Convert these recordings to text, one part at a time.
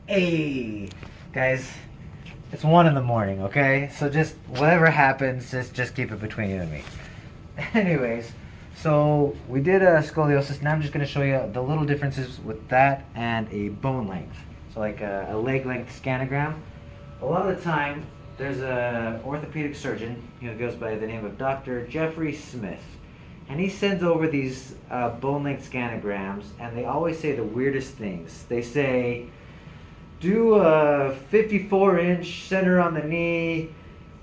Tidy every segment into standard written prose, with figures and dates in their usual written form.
Hey, guys, it's 1 in the morning, okay? So just whatever happens, just keep it between you and me. Anyways, so we did a scoliosis. Now I'm just going to show you the little differences with that and a bone length. So like a leg length scanogram. A lot of the time, there's a orthopedic surgeon who goes by the name of Dr. Jeffrey Smith. And he sends over these bone length scanograms, and they always say the weirdest things. They say, do a 54-inch center on the knee,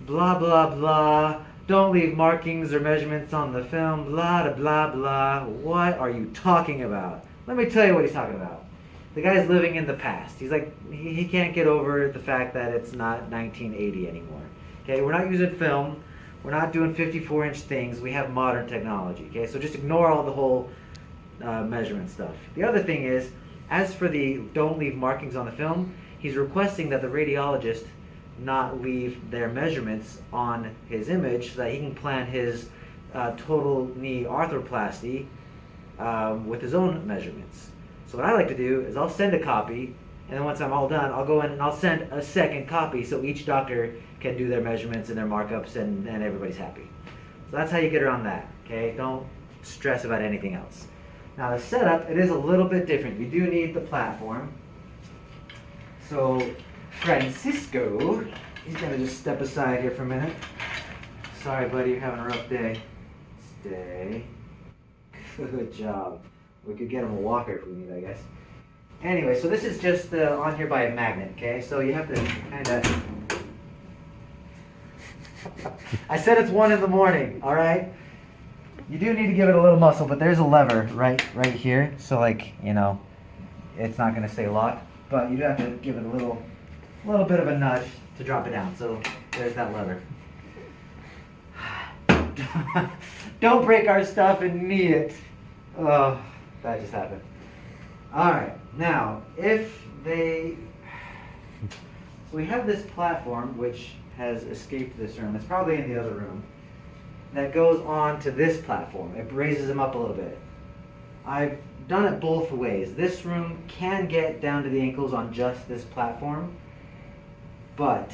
blah, blah, blah. Don't leave markings or measurements on the film, blah, blah, blah. What are you talking about? Let me tell you what he's talking about. The guy's living in the past. He's like, he can't get over the fact that it's not 1980 anymore. Okay, we're not using film. We're not doing 54-inch things. We have modern technology. Okay, so just ignore all the whole measurement stuff. The other thing is, as for the don't leave markings on the film, he's requesting that the radiologist not leave their measurements on his image so that he can plan his total knee arthroplasty with his own measurements. So what I like to do is I'll send a copy, and then once I'm all done, I'll go in and I'll send a second copy so each doctor can do their measurements and their markups and everybody's happy. So that's how you get around that, okay? Don't stress about anything else. Now the setup, it is a little bit different. You do need the platform. So Francisco, he's gonna just step aside here for a minute. Sorry buddy, you're having a rough day. Stay. Good job. We could get him a walker if we need, I guess. Anyway, so this is just on here by a magnet, okay? So you have to kind of... I said it's 1 in the morning, all right? You do need to give it a little muscle, but there's a lever right here. So like, you know, it's not going to stay locked, but you do have to give it a little bit of a nudge to drop it down. So there's that lever. Don't break our stuff and knee it. Oh, that just happened. All right, now so we have this platform which has escaped this room. It's probably in the other room. That goes on to this platform. It raises them up a little bit. I've done it both ways. This room can get down to the ankles on just this platform, but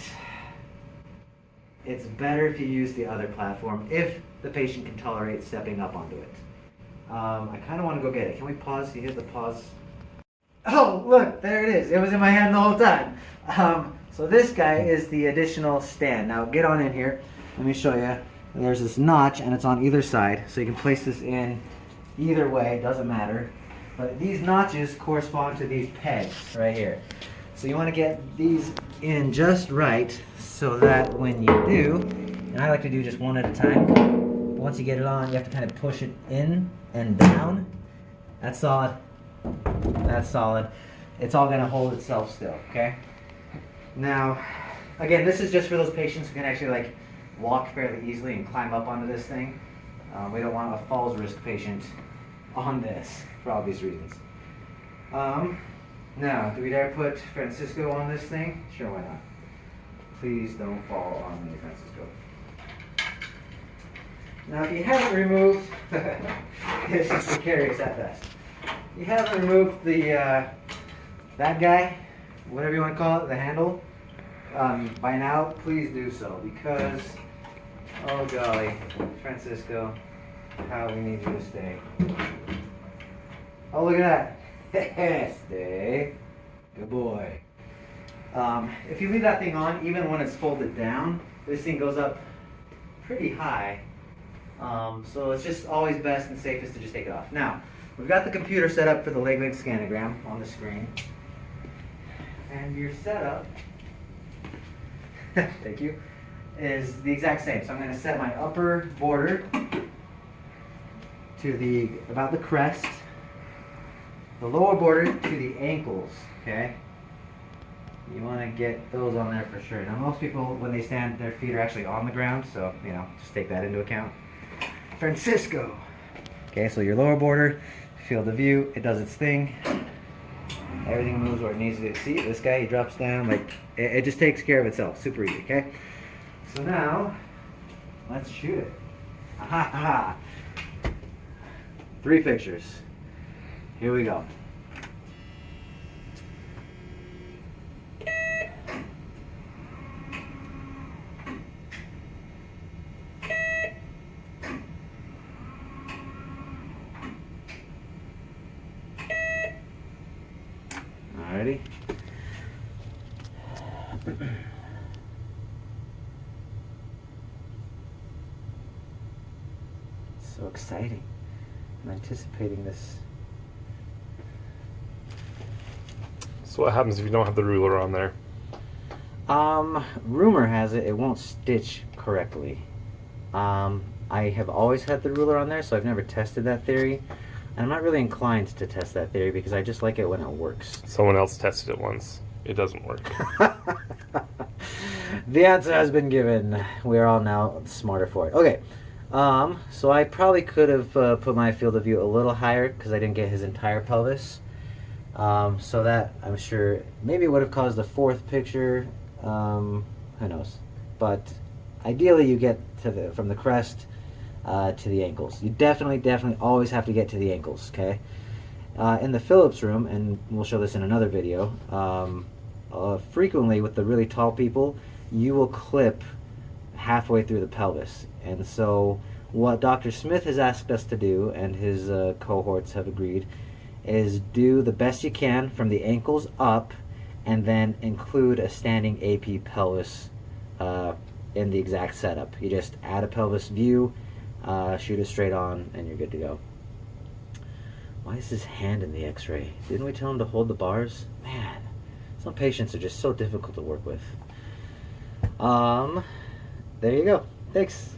it's better if you use the other platform if the patient can tolerate stepping up onto it. I kind of want to go get it. Can we pause? You hit the pause. Oh, look, there it is. It was in my hand the whole time. So this guy is the additional stand. Now get on in here. Let me show you. There's this notch and it's on either side, so you can place this in either way, it doesn't matter. But these notches correspond to these pegs right here. So you want to get these in just right so that when you do, and I like to do just one at a time, but once you get it on, you have to kind of push it in and down. That's solid. That's solid. It's all going to hold itself still, okay? Now, again, this is just for those patients who can actually like walk fairly easily and climb up onto this thing. We don't want a falls risk patient on this for obvious reasons. Now, do we dare put Francisco on this thing? Sure, why not? Please don't fall on me, Francisco. Now, if you haven't removed, this is precarious at best. You haven't removed the that guy, whatever you want to call it, the handle. By now, please do so, because, oh golly, Francisco, how we need you to stay. Oh, look at that. Stay. Good boy. If you leave that thing on, even when it's folded down, this thing goes up pretty high. So it's just always best and safest to just take it off. Now, we've got the computer set up for the leg length scanogram on the screen. And your setup, thank you, is the exact same. So I'm going to set my upper border to about the crest, the lower border to the ankles, okay? You want to get those on there for sure. Now most people, when they stand, their feet are actually on the ground, so, you know, just take that into account. Francisco. Okay, so your lower border, field of view, it does its thing. Everything moves where it needs to. See, this guy, he drops down, like, it just takes care of itself. Super easy, okay? So now, let's shoot it. Ha ha. 3 pictures. Here we go. Ready? So exciting. I'm anticipating this. So what happens if you don't have the ruler on there? Rumor has it won't stitch correctly. I have always had the ruler on there, so I've never tested that theory. And I'm not really inclined to test that theory because I just like it when it works. Someone else tested it once. It doesn't work. The answer has been given. We are all now smarter for it. Okay. So I probably could have put my field of view a little higher because I didn't get his entire pelvis. So that, I'm sure, maybe would have caused the fourth picture. Who knows? But ideally you get to from the crest to the ankles. You definitely always have to get to the ankles, okay? In the Phillips room, and we'll show this in another video, frequently with the really tall people, you will clip halfway through the pelvis. And so what Dr. Smith has asked us to do, and his cohorts have agreed, is do the best you can from the ankles up, and then include a standing AP pelvis in the exact setup. You just add a pelvis view, shoot it straight on, and you're good to go. Why is his hand in the x-ray? Didn't we tell him to hold the bars? Man, some patients are just so difficult to work with. There you go. Thanks.